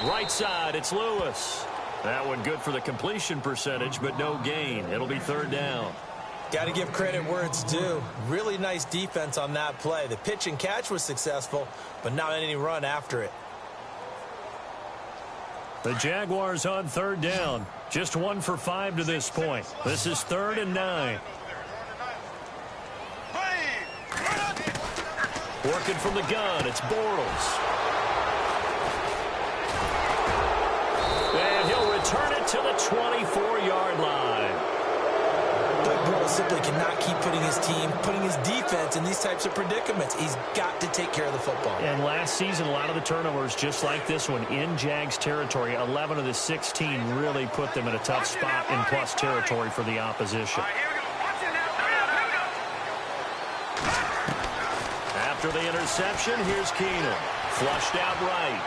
Right side, it's Lewis. That one good for the completion percentage, but no gain. It'll be third down. Got to give credit where it's due. Really nice defense on that play. The pitch and catch was successful, but not any run after it. The Jaguars on third down. Just 1 for 5 to this point. This is 3rd and 9. Working from the gun, it's Bortles. And he'll return it to the 24-yard line. But Bortles simply cannot keep putting his defense in these types of predicaments. He's got to take care of the football. And last season, a lot of the turnovers, just like this one, in Jags territory, 11 of the 16 really put them in a tough spot in plus territory for the opposition. After the interception, here's Keenum. Flushed out right.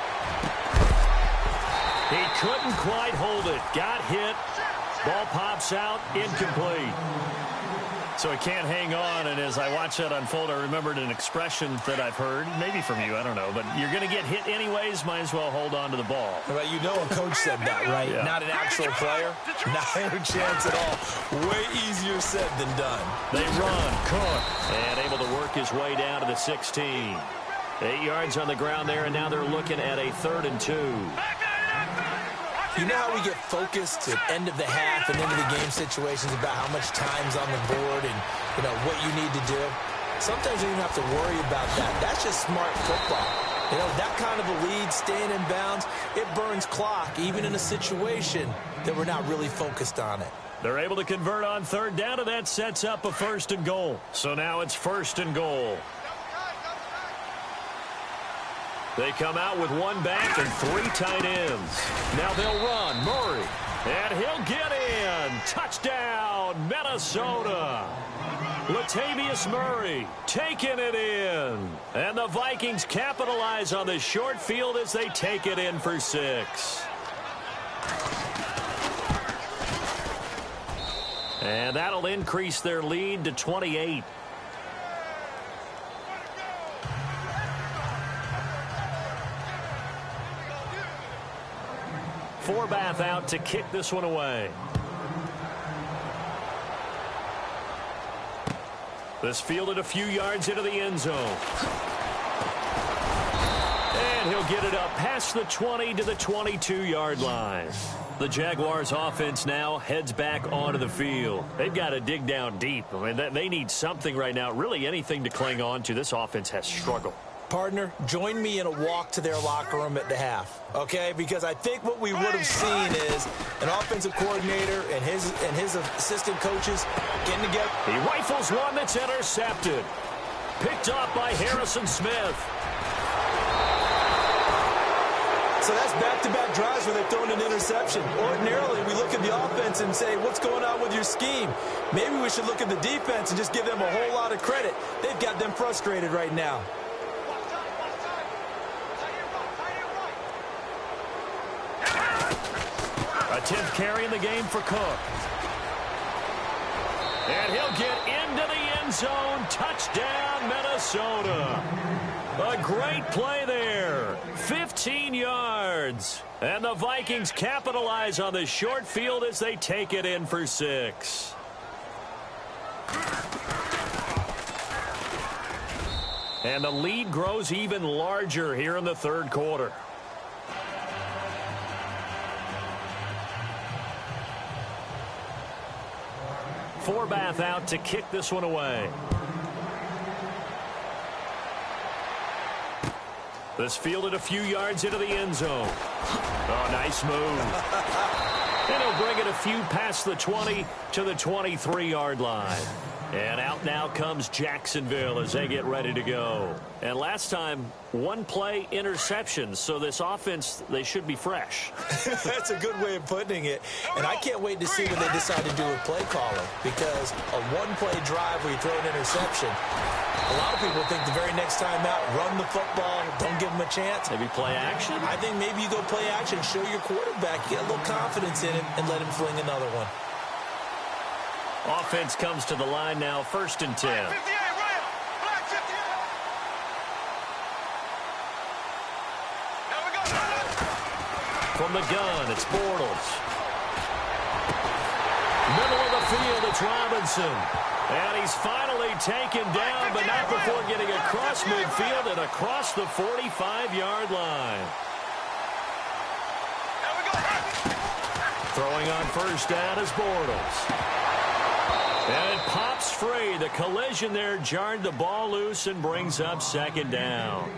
He couldn't quite hold it. Got hit. Ball pops out. Incomplete. So he can't hang on, and as I watch that unfold, I remembered an expression that I've heard, maybe from you, I don't know, but you're going to get hit anyways, might as well hold on to the ball. Well, you know a coach said that, right? Yeah. Not an actual player. Not a chance at all. Way easier said than done. They run. Cook. And able to work his way down to the 16. 8 yards on the ground there, and now they're looking at a 3rd and 2. You know how we get focused at end of the half and into the game situations about how much time's on the board and, you know, what you need to do? Sometimes you don't even have to worry about that. That's just smart football. You know, that kind of a lead, staying in bounds, it burns clock, even in a situation that we're not really focused on it. They're able to convert on 3rd down, and that sets up a 1st and goal. So now it's 1st and goal. They come out with 1 back and 3 tight ends. Now they'll run. Murray. And he'll get in. Touchdown, Minnesota. Latavius Murray taking it in. And the Vikings capitalize on the short field as they take it in for 6. And that'll increase their lead to 28. Forbath out to kick this one away. This fielded a few yards into the end zone. And he'll get it up past the 20 to the 22-yard line. The Jaguars offense now heads back onto the field. They've got to dig down deep. I mean, they need something right now, really anything to cling on to. This offense has struggled. Partner, join me in a walk to their locker room at the half, okay? Because I think what we would have seen is an offensive coordinator and his assistant coaches getting together. He rifles one that's intercepted. Picked up by Harrison Smith. So that's back-to-back drives where they're throwing an interception. Ordinarily, we look at the offense and say, what's going on with your scheme? Maybe we should look at the defense and just give them a whole lot of credit. They've got them frustrated right now. A 10th carry in the game for Cook. And he'll get into the end zone. Touchdown, Minnesota. A great play there. 15 yards. And the Vikings capitalize on the short field as they take it in for 6. And the lead grows even larger here in the 3rd quarter. Forbath out to kick this one away. This fielded a few yards into the end zone. Oh, nice move. And he'll bring it a few past the 20 to the 23-yard line. And out now comes Jacksonville as they get ready to go. And last time, 1-play interceptions. So this offense, they should be fresh. That's a good way of putting it. And I can't wait to see what they decide to do with play calling. Because a 1-play drive where you throw an interception, a lot of people think the very next time out, run the football, don't give them a chance. Maybe play action? I think maybe you go play action, show your quarterback, get a little confidence in him, and let him fling another one. Offense comes to the line now, 1st and 10. From the gun, it's Bortles. Middle of the field, it's Robinson. And he's finally taken down, but not before getting across midfield and across the 45-yard line. Throwing on first down is Bortles. And it pops free. The collision there jarred the ball loose and brings up second down.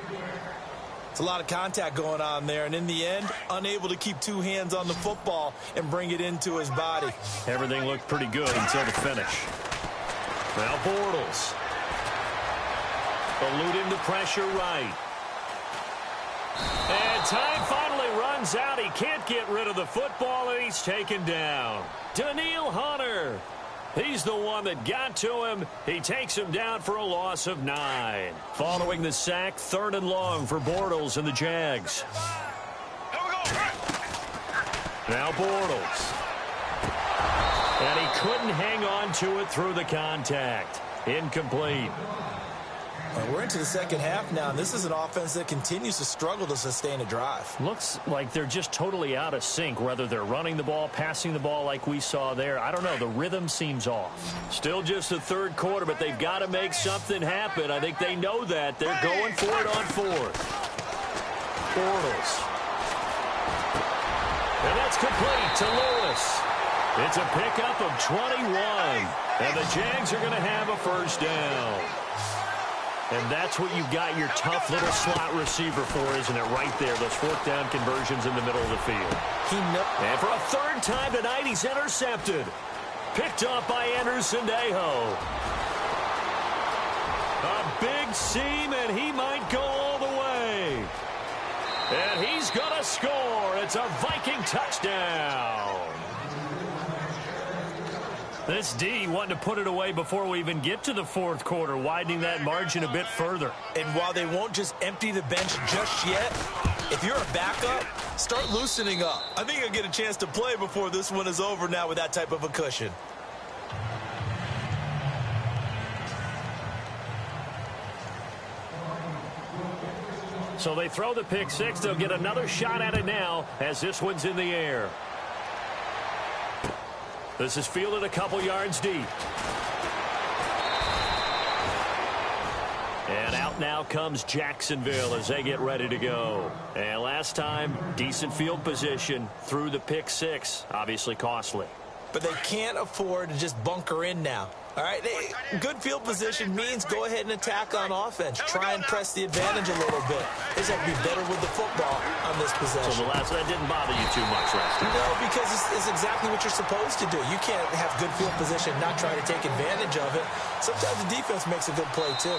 It's a lot of contact going on there, and in the end, unable to keep two hands on the football and bring it into his body. Everything looked pretty good until the finish. Now Bortles. Eluding the pressure right. And time finally runs out. He can't get rid of the football, and he's taken down. Daniil Hunter. He's the one that got to him. He takes him down for a loss of 9. Following the sack, 3rd and long for Bortles and the Jags. Now Bortles. And he couldn't hang on to it through the contact. Incomplete. We're into the second half now, and this is an offense that continues to struggle to sustain a drive. Looks like they're just totally out of sync, whether they're running the ball, passing the ball like we saw there. I don't know. The rhythm seems off. Still just the 3rd quarter, but they've got to make something happen. I think they know that. They're going for it on 4th. Bortles. And that's complete to Lewis. It's a pickup of 21. And the Jags are going to have a first down. And that's what you've got your tough little slot receiver for, isn't it? Right there, those 4th down conversions in the middle of the field. And for a 3rd time tonight, he's intercepted. Picked up by Anderson Dejo. A big seam, and he might go all the way. And he's going to score. It's a Viking touchdown. This D wanting to put it away before we even get to the 4th quarter, widening that margin a bit further. And while they won't just empty the bench just yet, if you're a backup, start loosening up. I think you'll get a chance to play before this one is over now with that type of a cushion. So they throw the pick 6. They'll get another shot at it now as this one's in the air. This is fielded a couple yards deep. And out now comes Jacksonville as they get ready to go. And last time, decent field position through the pick 6. Obviously costly. But they can't afford to just bunker in now. All right, good field position means go ahead and attack on offense. Try and press the advantage a little bit. They just have to be better with the football on this possession. So that didn't bother you too much last time? No, because it's exactly what you're supposed to do. You can't have good field position and not try to take advantage of it. Sometimes the defense makes a good play, too.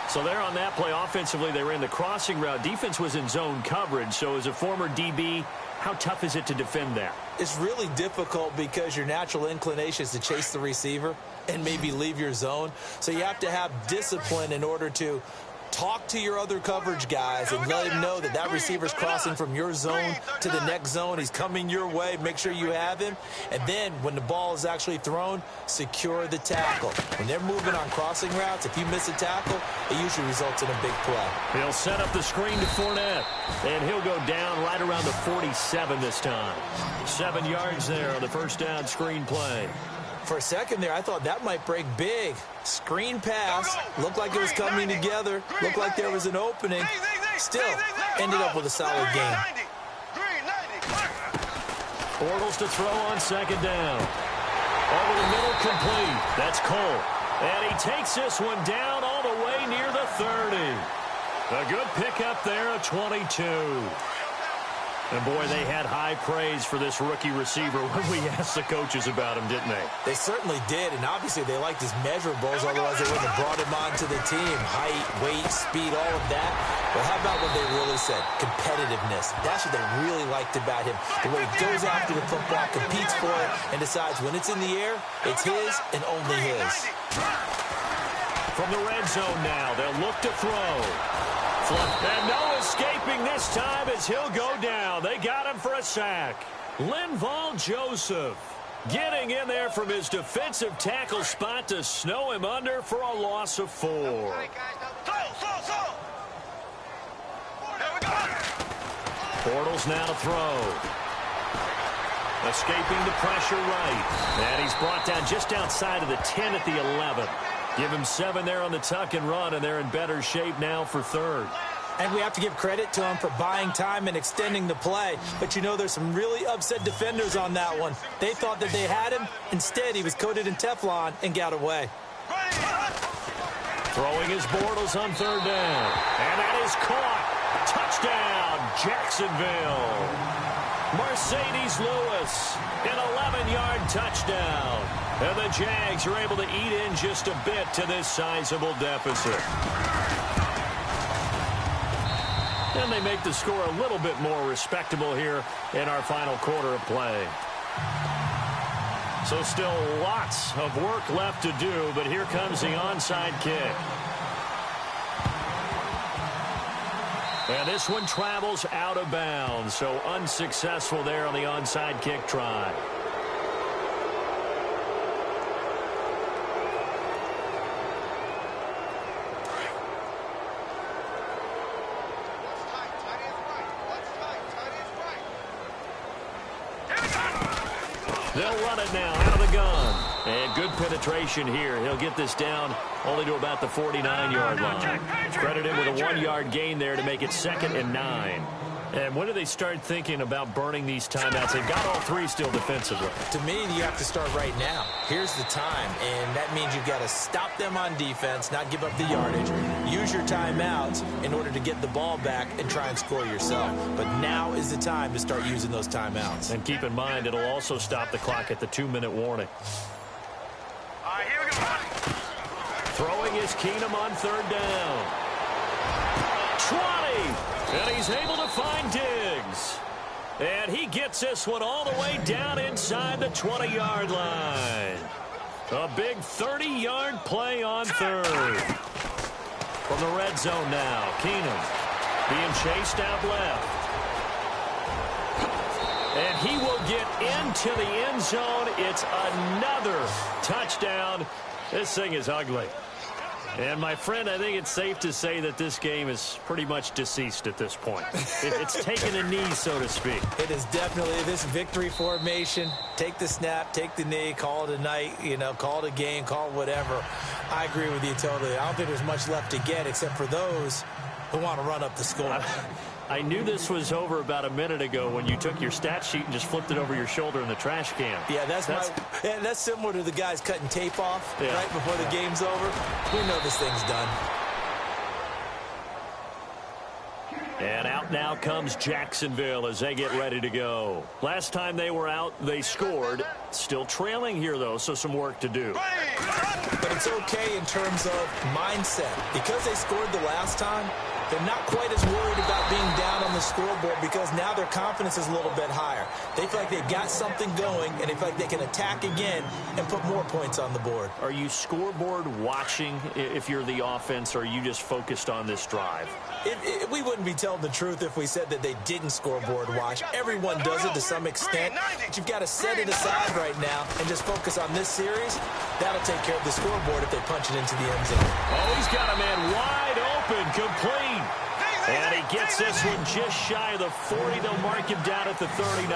So there on that play, offensively, they ran the crossing route. Defense was in zone coverage. So as a former DB, how tough is it to defend that? It's really difficult because your natural inclination is to chase the receiver and maybe leave your zone. So you have to have discipline in order to talk to your other coverage guys and let him know that that receiver's crossing from your zone to the next zone. He's coming your way. Make sure you have him. And then when the ball is actually thrown, secure the tackle. When they're moving on crossing routes, if you miss a tackle, it usually results in a big play. He'll set up the screen to Fournette, and he'll go down right around the 47 this time. 7 yards there on the first down screen play. For a second there, I thought that might break big. Screen pass. Looked like it was coming together. Looked like there was an opening. Still, ended up with a solid game. Bortles to throw on second down. Over the middle, complete. That's Cole. And he takes this one down all the way near the 30. A good pickup there at 22. And, boy, they had high praise for this rookie receiver when we asked the coaches about him, didn't they? They certainly did, and obviously they liked his measurables, otherwise they wouldn't have brought him onto the team. Height, weight, speed, all of that. But how about what they really said? Competitiveness. That's what they really liked about him. The way he goes after the football, competes for it, and decides when it's in the air, it's his and only his. From the red zone now, they'll look to throw. And no escaping this time as he'll go down. They got him for a sack. Linval Joseph getting in there from his defensive tackle spot to snow him under for a loss of 4. Bortles now to throw. Escaping the pressure right. And he's brought down just outside of the 10 at the 11. Give him 7 there on the tuck and run, and they're in better shape now for third. And we have to give credit to him for buying time and extending the play. But you know, there's some really upset defenders on that one. They thought that they had him. Instead, he was coated in Teflon and got away. Throwing his Bortles on third down. And that is caught. Touchdown, Jacksonville. Mercedes Lewis, an 11-yard touchdown. And the Jags are able to eat in just a bit to this sizable deficit. And they make the score a little bit more respectable here in our final quarter of play. So still lots of work left to do, but here comes the onside kick. And this one travels out of bounds, so unsuccessful there on the onside kick try. They'll run it now out of the gun. And good penetration here. He'll get this down only to about the 49-yard line. Credit him with a 1-yard gain there to make it 2nd and 9. And when do they start thinking about burning these timeouts? They've got all 3 still defensively. To me, you have to start right now. Here's the time, and that means you've got to stop them on defense, not give up the yardage, use your timeouts in order to get the ball back and try and score yourself. But now is the time to start using those timeouts. And keep in mind, it'll also stop the clock at the 2-minute warning. Here we go. Throwing is Keenum on third down. 20! And he's able to find Diggs. And he gets this one all the way down inside the 20-yard line. A big 30-yard play on third. From the red zone now, Keenum being chased out left. And he will get into the end zone. It's another touchdown. This thing is ugly. And, my friend, I think it's safe to say that this game is pretty much deceased at this point. It's taken a knee, so to speak. It is definitely this victory formation. Take the snap, take the knee, call it a night, call it a game, call it whatever. I agree with you totally. I don't think there's much left to get except for those who want to run up the score. I knew this was over about a minute ago when you took your stat sheet and just flipped it over your shoulder in the trash can. Yeah, that's similar to the guys cutting tape off right before the game's over. We know this thing's done. And out now comes Jacksonville as they get ready to go. Last time they were out, they scored. Still trailing here, though, so some work to do. But it's okay in terms of mindset. Because they scored the last time, they're not quite as worried about being down on the scoreboard because now their confidence is a little bit higher. They feel like they've got something going, and they feel like they can attack again and put more points on the board. Are you scoreboard watching if you're the offense, or are you just focused on this drive? We wouldn't be telling the truth if we said that they didn't scoreboard watch. Everyone does it to some extent, but you've got to set it aside right now and just focus on this series. That'll take care of the scoreboard if they punch it into the end zone. Oh, he's got a man wide open, complete. And he gets this one just shy of the 40. They'll mark him down at the 39.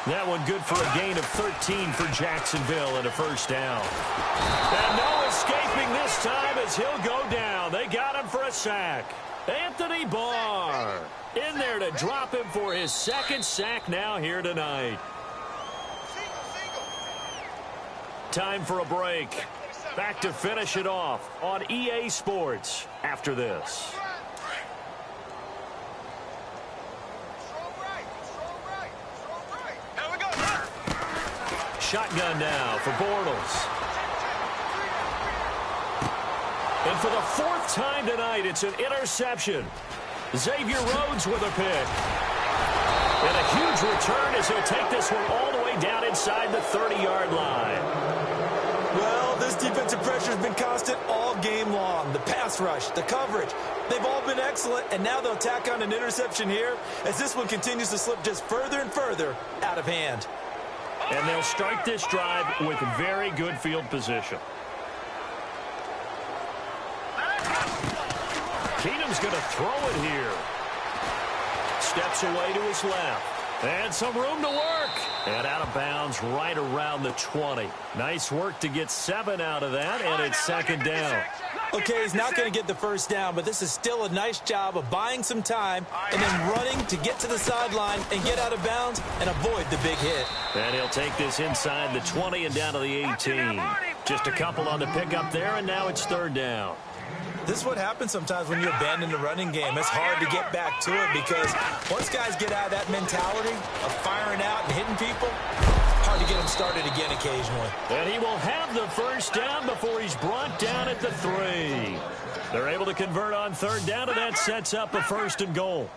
That one good for a gain of 13 for Jacksonville and a first down. And no escaping this time as he'll go down. They got him for a sack. Anthony Barr in there to drop him for his 2nd sack now here tonight. Time for a break. Back to finish it off on EA Sports after this. Shotgun now for Bortles. And for the 4th time tonight, it's an interception. Xavier Rhodes with a pick. And a huge return as he'll take this one all the way down inside the 30-yard line. Well, this defensive pressure has been constant all game long. The pass rush, the coverage, they've all been excellent, and now they'll tack on an interception here as this one continues to slip just further and further out of hand. And they'll start this drive with very good field position. Keenum's going to throw it here. steps away to his left. And some room to work. And out of bounds right around the 20. Nice work to get 7 out of that, and it's second down. Okay, he's not going to get the first down, but this is still a nice job of buying some time and then running to get to the sideline and get out of bounds and avoid the big hit. And he'll take this inside the 20 and down to the 18. Just a couple on the pickup there, and now it's third down. This is what happens sometimes when you abandon the running game. It's hard to get back to it because once guys get out of that mentality of firing out and hitting people, it's hard to get them started again occasionally. And he will have the first down before he's brought down at the 3. They're able to convert on third down, and that sets up a first and goal.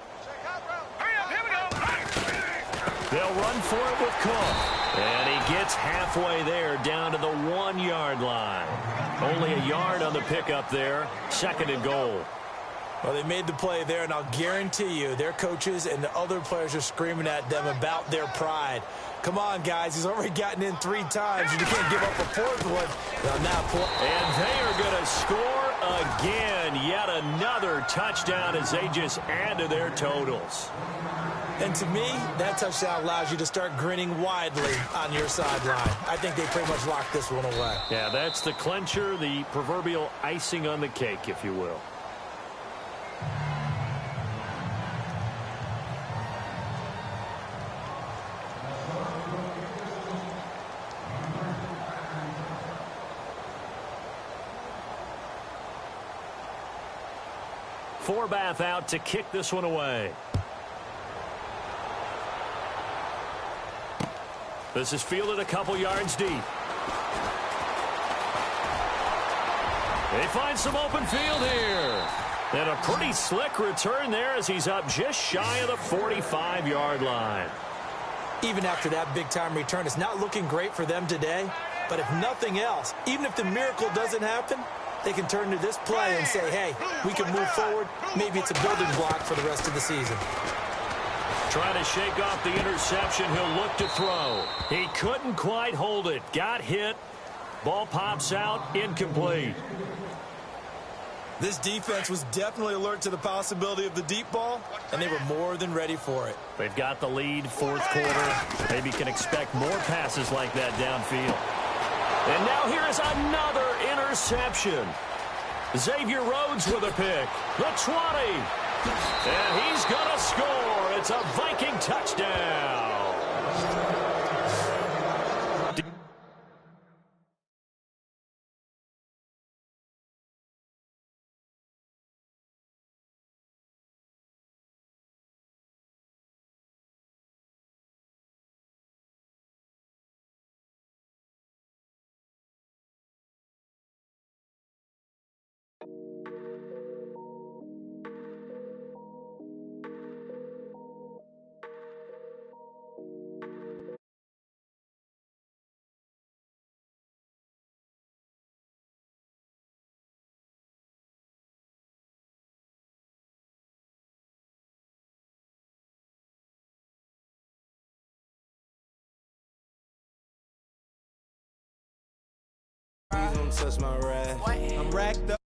They'll run for it with Cook. And he gets halfway there down to the 1-yard line. Only a yard on the pickup there. Second and goal. Well, they made the play there, and I'll guarantee you their coaches and the other players are screaming at them about their pride. Come on, guys. He's already gotten in 3 times. You can't give up a 4th one. And they are going to score again. Yet another touchdown as they just add to their totals. And to me, that touchdown allows you to start grinning widely on your sideline. I think they pretty much locked this one away. Yeah, that's the clincher, the proverbial icing on the cake, if you will. Forbath out to kick this one away. This is fielded a couple yards deep. They find some open field here. And a pretty slick return there as he's up just shy of the 45-yard line. Even after that big-time return, it's not looking great for them today. But if nothing else, even if the miracle doesn't happen, they can turn to this play and say, hey, we can move forward. Maybe it's a building block for the rest of the season. Trying to shake off the interception. He'll look to throw. He couldn't quite hold it. Got hit. Ball pops out. Incomplete. This defense was definitely alert to the possibility of the deep ball, and they were more than ready for it. They've got the lead, 4th quarter. Maybe can expect more passes like that downfield. And now here is another interception. Xavier Rhodes with a pick. The 20. And he's going to score. It's a Viking touchdown. Touch my rag. I'm racked up.